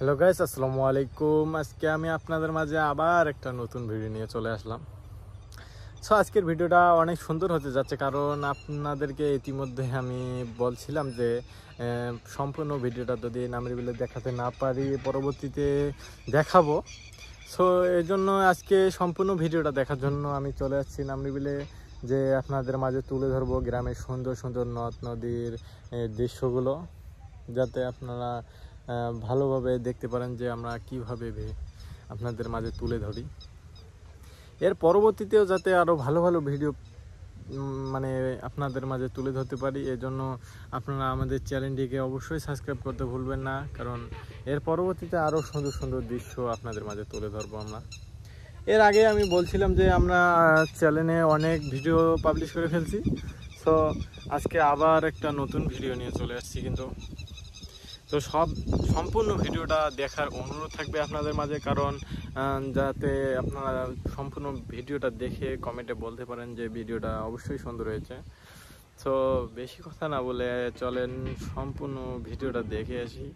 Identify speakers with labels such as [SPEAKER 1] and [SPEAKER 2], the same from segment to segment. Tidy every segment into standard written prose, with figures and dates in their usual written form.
[SPEAKER 1] Hello guys, আসসালামু আলাইকুম। আজকে আমি আপনাদের মাঝে আবার একটা নতুন ভিডিও নিয়ে চলে আসলাম। আজকের ভিডিওটা অনেক সুন্দর হতে যাচ্ছে, কারণ আপনাদেরকে ইতিমধ্যে আমি বলছিলাম যে সম্পূর্ণ ভিডিওটা যদি নামরিবিলে দেখাতে না পারি পরবর্তীতে দেখাবো। এই জন্য আজকে সম্পূর্ণ ভিডিওটা দেখার জন্য আমি চলে আসছি নামরিবিলে, যে আপনাদের মাঝে তুলে ধরবো গ্রামের সুন্দর সুন্দর নদ নদীর দৃশ্যগুলো, যাতে আপনারা ভালোভাবে দেখতে পারেন যে আমরা কীভাবে আপনাদের মাঝে তুলে ধরি। এর পরবর্তীতেও যাতে আরও ভালো ভালো ভিডিও মানে আপনাদের মাঝে তুলে ধরতে পারি, এজন্য আপনারা আমাদের চ্যানেলটিকে অবশ্যই সাবস্ক্রাইব করতে ভুলবেন না, কারণ এর পরবর্তীতে আরও সুন্দর সুন্দর দৃশ্য আপনাদের মাঝে তুলে ধরবো আমরা। এর আগে আমি বলছিলাম যে আমরা চ্যানেলে অনেক ভিডিও পাবলিশ করে ফেলছি, আজকে আবার একটা নতুন ভিডিও নিয়ে চলে আসছি। কিন্তু সম্পূর্ণ ভিডিওটা দেখার অনুরোধ থাকবে আপনাদের মাঝে, কারণ যাতে আপনারা সম্পূর্ণ ভিডিওটা দেখে কমেন্টে বলতে পারেন যে ভিডিওটা অবশ্যই সুন্দর হয়েছে। বেশি কথা না বলে চলেন সম্পূর্ণ ভিডিওটা দেখে আসি।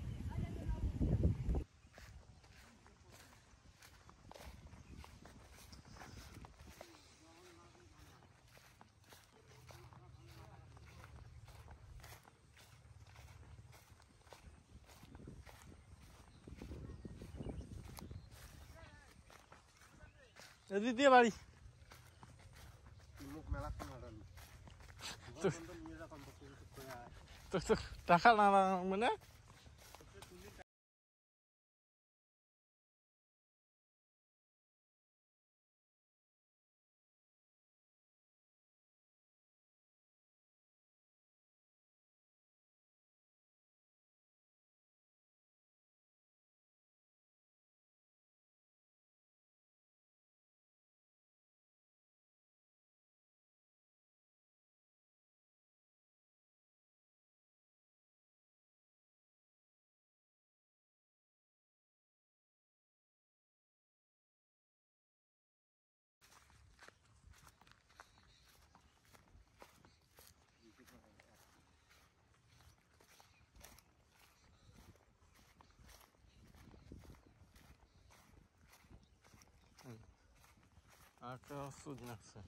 [SPEAKER 1] দিয়ে বাড়ি তো টাকা না মানে একটা সুদ লাগছে।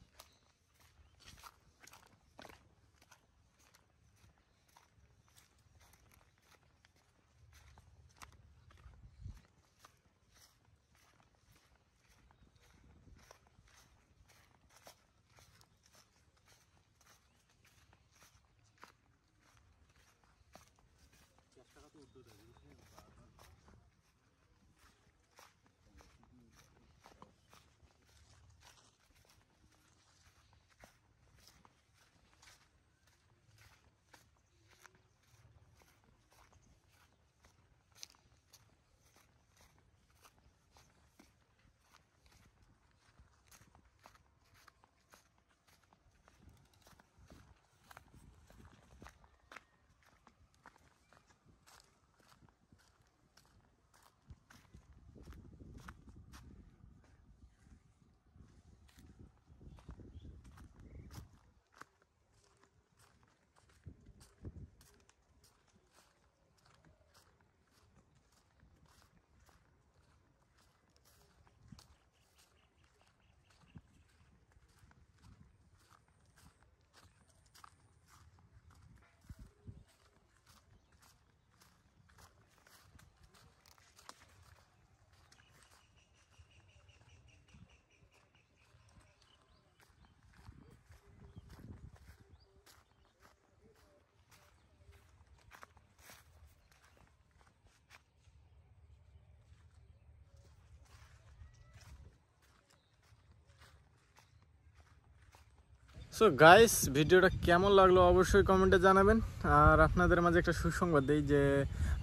[SPEAKER 1] গাইস, ভিডিওটা কেমন লাগলো অবশ্যই কমেন্টে জানাবেন। আর আপনাদের মাঝে একটা সুসংবাদ দিই যে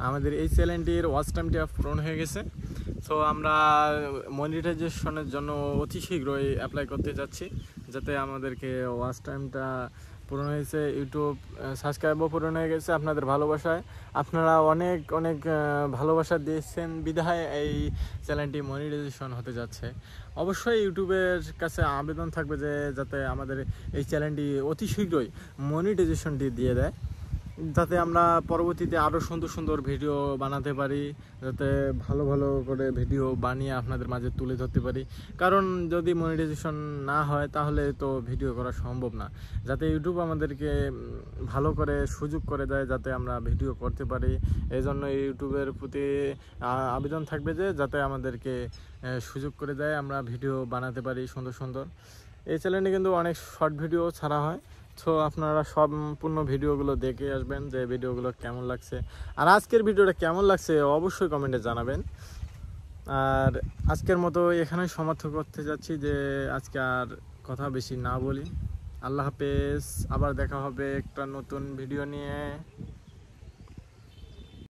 [SPEAKER 1] আমাদের এই চ্যানেলটির ওয়াচ টাইমটা পূরণ হয়ে গেছে। আমরা মনিটাইজেশনের জন্য অতি শীঘ্রই অ্যাপ্লাই করতে যাচ্ছি, যাতে আমাদেরকে ওয়াচ টাইমটা পূরণ হয়েছে, ইউটিউব সাবস্ক্রাইবও পূরণ হয়ে গেছে আপনাদের ভালোবাসায়। আপনারা অনেক অনেক ভালোবাসা দিয়েছেন বিধায় এই চ্যানেলটি মনিটাইজেশন হতে যাচ্ছে। অবশ্যই ইউটিউবের কাছে আবেদন থাকবে যে যাতে আমাদের এই চ্যানেলটি অতি শীঘ্রই মনিটাইজেশনটি দিয়ে দেয়। যাতে আমরা পরবর্তীতে আরও সুন্দর সুন্দর ভিডিও বানাতে পারি, যাতে ভালো ভালো করে ভিডিও বানিয়ে আপনাদের মাঝে তুলে ধরতে পারি। কারণ যদি মনিটাইজেশন না হয় তাহলে তো ভিডিও করা সম্ভব না। যাতে ইউটিউব আমাদেরকে ভালো করে সুযোগ করে দেয়, যাতে আমরা ভিডিও করতে পারি। এই জন্য ইউটিউবের প্রতি আবেদন থাকবে যে যাতে আমাদেরকে সুযোগ করে দেয়, আমরা ভিডিও বানাতে পারি সুন্দর সুন্দর। এই চ্যানেলে কিন্তু অনেক শর্ট ভিডিও ছাড়া হয়। সো আপনারা সম্পূর্ণ ভিডিওগুলো দেখে আসবেন যে ভিডিওগুলো কেমন লাগছে। আর আজকের ভিডিওটা কেমন লাগছে অবশ্যই কমেন্টে জানাবেন। আর আজকের মতো এখানেই সমাপ্ত করতে যাচ্ছি, যে আজকে আর কথা বেশি না বলি। আল্লাহ হাফেজ, আবার দেখা হবে একটা নতুন ভিডিও নিয়ে।